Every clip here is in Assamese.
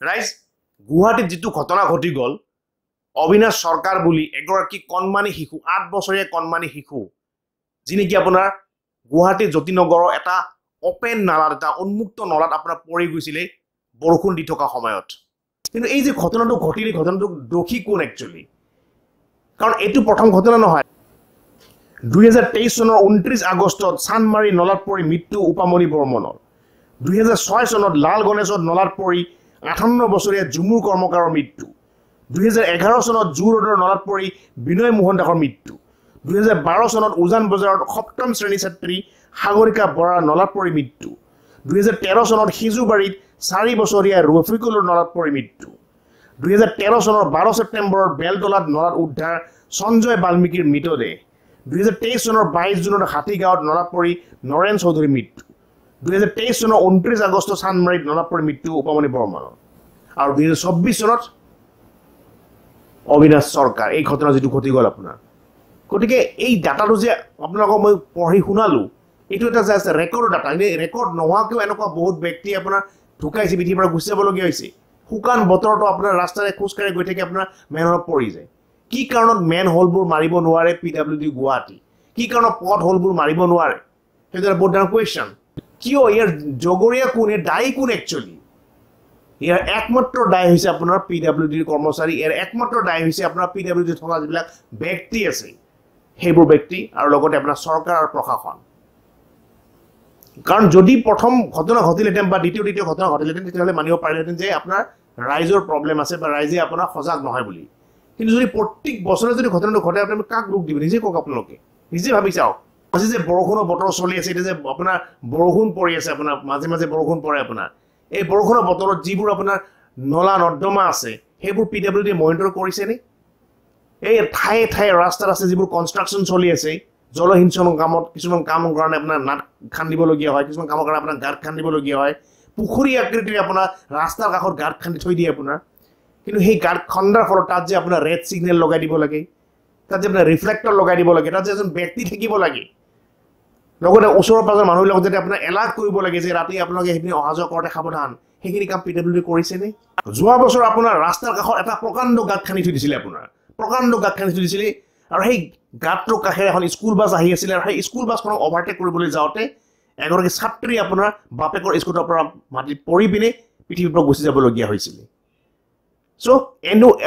ৰাইজ গুৱাহাটীত যেটো ঘটনা ঘটি গল অবিনাশ সৰকাৰ বুলি এগৰাকী কণমানি শিশু 8 বছৰীয়া কণমানি শিশু যিনি কি আপোনাৰ গুৱাহাটী জ্যোতিনগৰৰ এটা ওপেন নালাত এটা উন্মুক্ত নলাত আপোনাৰ পৰি গৈছিলে বৰষুণ দি থকা সময়ত কিন্তু এই যে ঘটনাটো ঘটিলে ঘটনাটো দোষী কোন একচুয়ালি কাৰণ এটো প্ৰথম ঘটনা নহয় 2023 চনৰ 29 আগষ্টত চানমাৰী নলাত পৰি মৃত্যু উপামণি বৰ্মনৰ 2006 চনত লাল গণেশত নলাত পৰি 58 বছৰীয়া জুমুৰ কৰ্মকাৰৰ মৃত্যু 2011 চনত জুৰোডৰ নলাত পৰি বিনয় মোহন দাসৰ মৃত্যু 2012 চনত উজান বজাৰত সপ্তম শ্ৰেণী ছাত্ৰী সাগৰিকা বৰাৰ নলাত পৰি মৃত্যু 2013 চনত সিজুবাৰীত 4 বছৰীয়া ৰফিকুলৰ নলাত পৰি মৃত্যু 2013 চনৰ 12 ছেপ্টেম্বৰত বেলতলাত নলাত উদ্ধাৰ সঞ্জয় বাল্মীকিৰ মৃতদেহ 2023 চনৰ 22 জুনত হাতীগাঁৱত নলাত পৰি নৰেন চৌধুৰীৰ মৃত্যু 2023 চনৰ 29 আগষ্ট চানমাৰীত নলাত পৰি মৃত্যু উপামণি বৰ্মনৰ আৰু 2024 চনত অবিনাশ সৰকাৰ এই ঘটনা যেটো ঘটি গল আপোনাৰ গতিকে এই ডাটাটো যে আপোনালোকক মই পঢ়ি শুনালো এটো এটা জাস্ট ৰেকৰ্ড ডাটা এই ৰেকৰ্ড নোহোৱাকৈ এনেকুৱা বহুত ব্যক্তি আপোনাৰ ঢুকাইছে পৃথিৱীৰ পৰা গুচি যাবলগীয়া হৈছে শুকান বতৰটো আপোনাৰ ৰাস্তাৰে খোজকাঢ়ি গৈ থাকে আপোনাৰ মেনহলত পৰি যায় কি কাৰণত মেন হোলবোৰ মাৰিব নোৱাৰে পিডব্লিউডি গুৱাহাটী কি কাৰণত পথ হোলবোৰ মাৰিব নোৱাৰে সেইটো এটা বহুত ডাঙৰ কুৱেশ্যন কিয় ইয়াৰ জগৰীয়া কোন দায়ী কোন একচুৱেলি ইয়াৰ একমাত্ৰ দায় হৈছে আপোনাৰ পিডব্লিউডিৰ কৰ্মচাৰী ইয়াৰ একমাত্ৰ দায় হৈছে আপোনাৰ পিডব্লিউডি থকা যিবিলাক ব্যক্তি আছে সেইবোৰ ব্যক্তি আৰু লগতে আপোনাৰ চৰকাৰ আৰু প্ৰশাসন কাৰণ যদি প্ৰথম ঘটনা ঘটিলেহেঁতেন বা দ্বিতীয় ঘটনা ঘটিলেহেঁতেন তেতিয়াহ'লে মানিব পাৰিলেহেঁতেন যে আপোনাৰ ৰাইজৰ প্ৰব্লেম আছে বা ৰাইজে আপোনাৰ সজাগ নহয় বুলি কিন্তু যদি প্ৰত্যেক বছৰে যদি ঘটনাটো ঘটে আপুনি কাক দুখ দিব নিজে কওক আপোনালোকে নিজে ভাবি চাওক আজি যে বৰষুণৰ বতৰ চলি আছে এতিয়া যে আপোনাৰ বৰষুণ পৰি আছে আপোনাৰ মাজে মাজে বৰষুণ পৰে আপোনাৰ এই বৰষুণৰ বতৰত যিবোৰ আপোনাৰ নলা নৰ্দমা আছে সেইবোৰ পিডব্লিউডি মনিটৰ কৰিছে নে এই ঠায়ে ঠায়ে ৰাস্তাত আছে যিবোৰ কনষ্ট্ৰাকশ্যন চলি আছে জলসিঞ্চনৰ কামত কিছুমান কামৰ কাৰণে আপোনাৰ নাট খান্দিবলগীয়া হয় কিছুমান কামৰ কাৰণে আপোনাৰ গাঁত খান্দিবলগীয়া হয় পুখুৰী আকৃতিৰ আপোনাৰ ৰাস্তাৰ কাষত গাঁত খান্দি থৈ দিয়ে আপোনাৰ কিন্তু সেই গাঁত খন্দাৰ ফলত তাত যে আপোনাৰ ৰেড সিগনেল লগাই দিব লাগে তাত যে আপোনাৰ ৰিফ্লেক্টৰ লগাই দিব লাগে তাত যে এজন ব্যক্তি থাকিব লাগে লগতে ওচৰৰ পাজৰ মানুহৰ লগত যাতে আপোনাৰ এলাৰ্ট কৰিব লাগে যে ৰাতি আপোনালোকে সেইখিনি অহা যোৱা কৰোঁতে সাৱধান সেইখিনি কাম পিডব্লিউডি কৰিছেনে যোৱা বছৰ আপোনাৰ ৰাস্তাৰ কাষত এটা প্ৰকাণ্ড গাঁত খান্দি থৈ দিছিলে আপোনাৰ প্ৰকাণ্ড গাঁত খান্দি থৈ দিছিলে আৰু সেই গাঁতটোৰ কাষেৰে এখন স্কুল বাছ আহি আছিলে আৰু সেই স্কুল বাছখনক অভাৰটেক কৰিবলৈ যাওঁতে এগৰাকী ছাত্ৰী আপোনাৰ বাপেকৰ স্কুলৰ পৰা মাটিত পৰি পিনে পৃথিৱীৰ পৰা গুচি যাবলগীয়া হৈছিলে চ'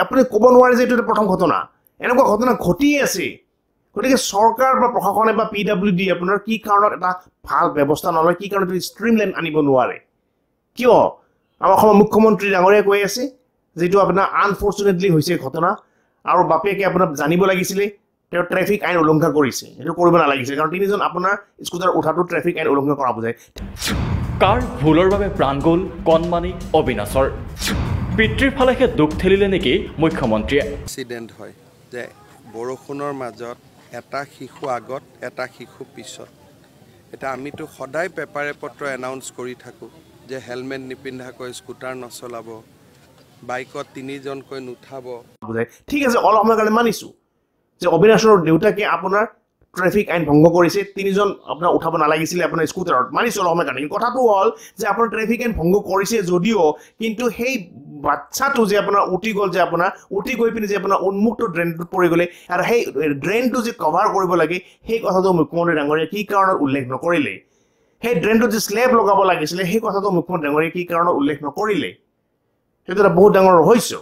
আপুনি ক'ব নোৱাৰে যে এইটো এটা প্ৰথম ঘটনা এনেকুৱা ঘটনা ঘটিয়ে আছে গতিকে চৰকাৰ বা প্ৰশাসনে বা পিডব্লিউডি আপোনাৰ কি কাৰণত এটা ভাল ব্যৱস্থা নলয় কি কাৰণত ষ্ট্ৰীমলাইন আনিব নোৱাৰে কিয় আমাৰ অসমৰ মুখ্যমন্ত্ৰী ডাঙৰীয়াই কৈ আছে যেটো আপোনাৰ আনফৰ্চুনেটলি হৈছে ঘটনা আৰু বাপেকে আপোনাৰ জানিব লাগিছিলে তেওঁ ট্ৰেফিক আইন উলংঘা কৰিছে এইটো কৰিব নালাগিছিল কাৰণ তিনিজন আপোনাৰ স্কুটাৰ উঠাটো ট্ৰেফিক আইন উলংঘা কৰা বুজায় কাৰ ভুলৰ বাবে প্ৰাণ গ'ল কণমানি অবিনাশৰ পিতৃৰ ফালেহে দুখ ঠেলিলে নেকি মুখ্যমন্ত্ৰীয়ে এক্সিডেণ্ট হয় যে বৰষুণৰ মাজত এটা শিশু আগত এটা শিশু পিছত এটা আমিতো সদায় পেপাৰে পত্ৰ এনাউন্স কৰি থাকোঁ যে হেলমেট নিপিন্ধাকৈ স্কুটাৰ নচলাব বাইকত তিনিজনকৈ নুঠাব বুজায় ঠিক আছে অলপ সময়ৰ কাৰণে মানিছোঁ যে অবিনাশৰ দেউতাকে আপোনাৰ ট্ৰেফিক আইন ভংগ কৰিছে তিনিজন আপোনাৰ উঠাব নালাগিছিলে আপোনাৰ স্কুটাৰত মানিছোঁ অলপ সময়ৰ কাৰণে কথাটো হ'ল যে আপোনাৰ ট্ৰেফিক আইন ভংগ কৰিছে যদিও কিন্তু সেই বাচ্চাটো যে আপোনাৰ উঠি গ'ল যে আপোনাৰ উঠি গৈ পিনে যে আপোনাৰ উন্মুক্ত ড্ৰেইনটোত পৰি গ'লে আৰু সেই ড্ৰেইনটো যে কভাৰ কৰিব লাগে সেই কথাটো মুখ্যমন্ত্ৰী ডাঙৰীয়াই কি কাৰণত উল্লেখ নকৰিলে সেই ড্ৰেইনটোত যে স্লেব লগাব লাগিছিলে সেই কথাটো মুখ্যমন্ত্ৰী ডাঙৰীয়াই কি কাৰণত উল্লেখ নকৰিলে সেইটো এটা বহুত ডাঙৰ ৰহস্য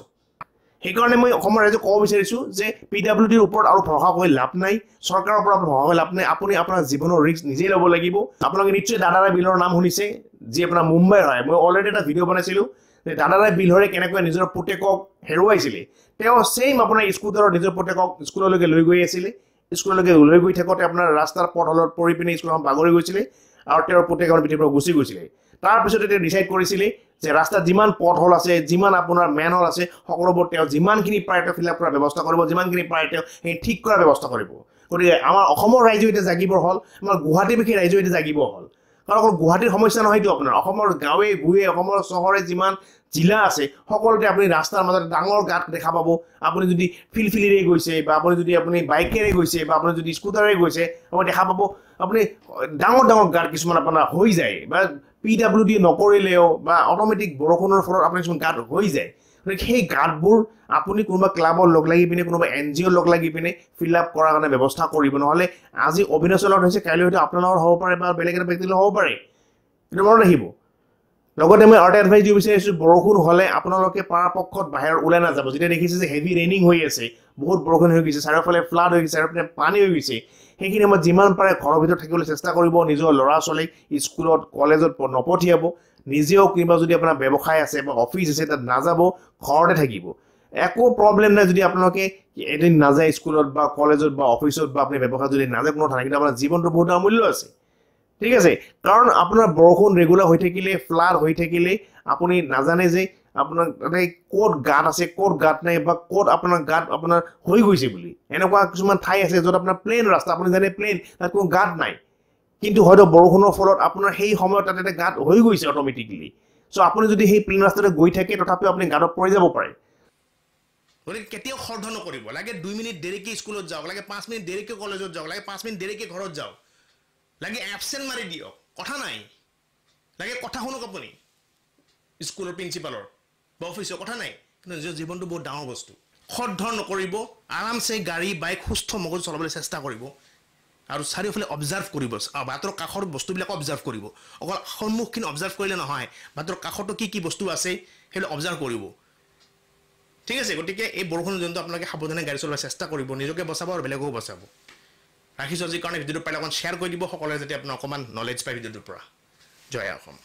সেইকাৰণে মই অসমৰ ৰাইজক ক'ব বিচাৰিছোঁ যে পিডব্লিউডিৰ ওপৰত আৰু ভৰসা কৰি লাভ নাই চৰকাৰৰ ওপৰত ভৰসা কৰি লাভ নাই আপুনি আপোনাৰ জীৱনৰ ৰিস্ক নিজেই ল'ব লাগিব আপোনালোকে নিশ্চয় দাদাৰাই বিলৰ নাম শুনিছে যি আপোনাৰ মুম্বাইৰ হয় মই অলৰেডি এটা ভিডিঅ' বনাইছিলোঁ যে দাদাৰাই বিলহৰে কেনেকৈ নিজৰ পুতেকক হেৰুৱাইছিলে তেওঁ ছেইম আপোনাৰ স্কুটাৰৰ নিজৰ পুতেকক স্কুললৈকে লৈ গৈ আছিলে স্কুললৈকে লৈ গৈ থাকোঁতে আপোনাৰ ৰাস্তাৰ পথলত পৰি পিনে স্কুলখন বাগৰি গৈছিলে আৰু তেওঁৰ পুতেকৰ পৃথিৱীৰ পৰা গুচি গৈছিলে তাৰপিছতে তেওঁ ডিচাইড কৰিছিলে যে ৰাস্তাত যিমান পথ হল আছে যিমান আপোনাৰ মেন হল আছে সকলোবোৰ তেওঁ যিমানখিনি পাৰে তেওঁ ফিল আপ কৰাৰ ব্যৱস্থা কৰিব যিমানখিনি পাৰে তেওঁ সেই ঠিক কৰাৰ ব্যৱস্থা কৰিব গতিকে আমাৰ অসমৰ ৰাইজে এতিয়া জাগিবৰ হ'ল আমাৰ গুৱাহাটীবাসী ৰাইজে এতিয়া জাগিব হ'ল কাৰণ অকল গুৱাহাটীৰ সমস্যা নহয়তো আপোনাৰ অসমৰ গাঁৱে ভূঞে অসমৰ চহৰে যিমান জিলা আছে সকলোতে আপুনি ৰাস্তাৰ মাজত ডাঙৰ গাঁত দেখা পাব আপুনি যদি ফিলফিলিৰে গৈছে বা আপুনি যদি আপুনি বাইকেৰে গৈছে বা আপুনি যদি স্কুটাৰে গৈছে আপুনি দেখা পাব আপুনি ডাঙৰ ডাঙৰ গাঁত কিছুমান আপোনাৰ হৈ যায় বা PWD নকৰিলেও বা অট'মেটিক বৰষুণৰ ফলত আপোনাৰ কিছুমান গাঁত হৈ যায় গতিকে সেই গাঁতবোৰ আপুনি কোনোবা ক্লাবৰ লগ লাগি পিনে কোনোবা NGO লগ লাগি পিনে ফিল আপ কৰাৰ কাৰণে ব্যৱস্থা কৰিব নহ'লে আজি অবিনাশৰ লগত হৈছে কাইলৈ হয়তো আপোনাৰ লগত হ'ব পাৰে বা বেলেগ এটা ব্যক্তিৰ লগত হ'ব পাৰে এইটো মনত ৰাখিব লগতে মই আৰু এডভাইচ দিব বিচাৰিছোঁ বৰষুণ হ'লে আপোনালোকে পৰাপক্ষত বাহিৰত ওলাই নাযাব যেতিয়া দেখিছে যে হেভি ৰেইনিং হৈ আছে বহুত বৰষুণ হৈ গৈছে চাৰিওফালে ফ্লাড হৈ গৈছে চাৰিওফালে পানী হৈ গৈছে সেইখিনি সময়ত যিমান পাৰে ঘৰৰ ভিতৰত থাকিবলৈ চেষ্টা কৰিব নিজৰ ল'ৰা ছোৱালীক স্কুলত কলেজত নপঠিয়াব নিজেও কিবা যদি আপোনাৰ ব্যৱসায় আছে বা অফিচ আছে তাত নাযাব ঘৰতে থাকিব একো প্ৰব্লেম নাই যদি আপোনালোকে এদিন নাযায় স্কুলত বা কলেজত বা অফিচত বা আপুনি ব্যৱসায় যদি নাযায় কোনো কথা কিন্তু আপোনাৰ জীৱনটো বহুত অমূল্য আছে ঠিক আছে কাৰণ আপোনাৰ বৰষুণ ৰেগুলাৰ হৈ থাকিলে ফ্লাড হৈ থাকিলে আপুনি নাজানে যে আপোনাৰ ক'ত গাঁত আছে ক'ত গাঁত নাই বা ক'ত আপোনাৰ গাঁত আপোনাৰ হৈ গৈছে বুলি এনেকুৱা কিছুমান ঠাই আছে য'ত আপোনাৰ প্লেন ৰাস্তা আপুনি জানে প্লেন তাত কোনো গাঁত নাই কিন্তু হয়তো বৰষুণৰ ফলত আপোনাৰ সেই সময়ত তাত এটা গাঁত হৈ গৈছে অট'মেটিকলি চ' আপুনি যদি সেই প্লেন ৰাস্তাতে গৈ থাকে তথাপিও আপুনি গাঁতত পৰি যাব পাৰে গতিকে কেতিয়াও খৰধ নকৰিব লাগে 2 মিনিট দেৰিকৈ স্কুলত যাওক লাগে 5 মিনিট দেৰিকৈ কলেজত যাওক লাগে 5 মিনিট দেৰিকৈ ঘৰত যাওক লাগে এবচেণ্ট মাৰি দিয়ক কথা নাই লাগে কথা শুনক আপুনি স্কুলৰ প্ৰিন্সিপালৰ বা অফিচৰ কথা নাই কিন্তু নিজৰ জীৱনটো বহুত ডাঙৰ বস্তু খৰধ নকৰিব আৰামছে গাড়ী বাইক সুস্থ মগজু চলাবলৈ চেষ্টা কৰিব আৰু চাৰিওফালে অবজাৰ্ভ কৰিব বাটৰ কাষৰ বস্তুবিলাক অবজাৰ্ভ কৰিব অকল সন্মুখখিনি অবজাৰ্ভ কৰিলে নহয় বাটৰ কাষতো কি বস্তু আছে সেইবিলাক অবজাৰ্ভ কৰিব ঠিক আছে গতিকে এই বৰষুণৰ দিনটো আপোনালোকে সাৱধানে গাড়ী চলাবলৈ চেষ্টা কৰিব নিজকে বচাব আৰু বেলেগকো বচাব ৰাখিছোঁ আজি কাৰণে ভিডিঅ'টো পাৰিলে অকণ শ্বেয়াৰ কৰি দিব সকলোৱে যাতে আপোনাৰ অকণমান নলেজ পায় ভিডিঅ'টোৰ পৰা জয় অসম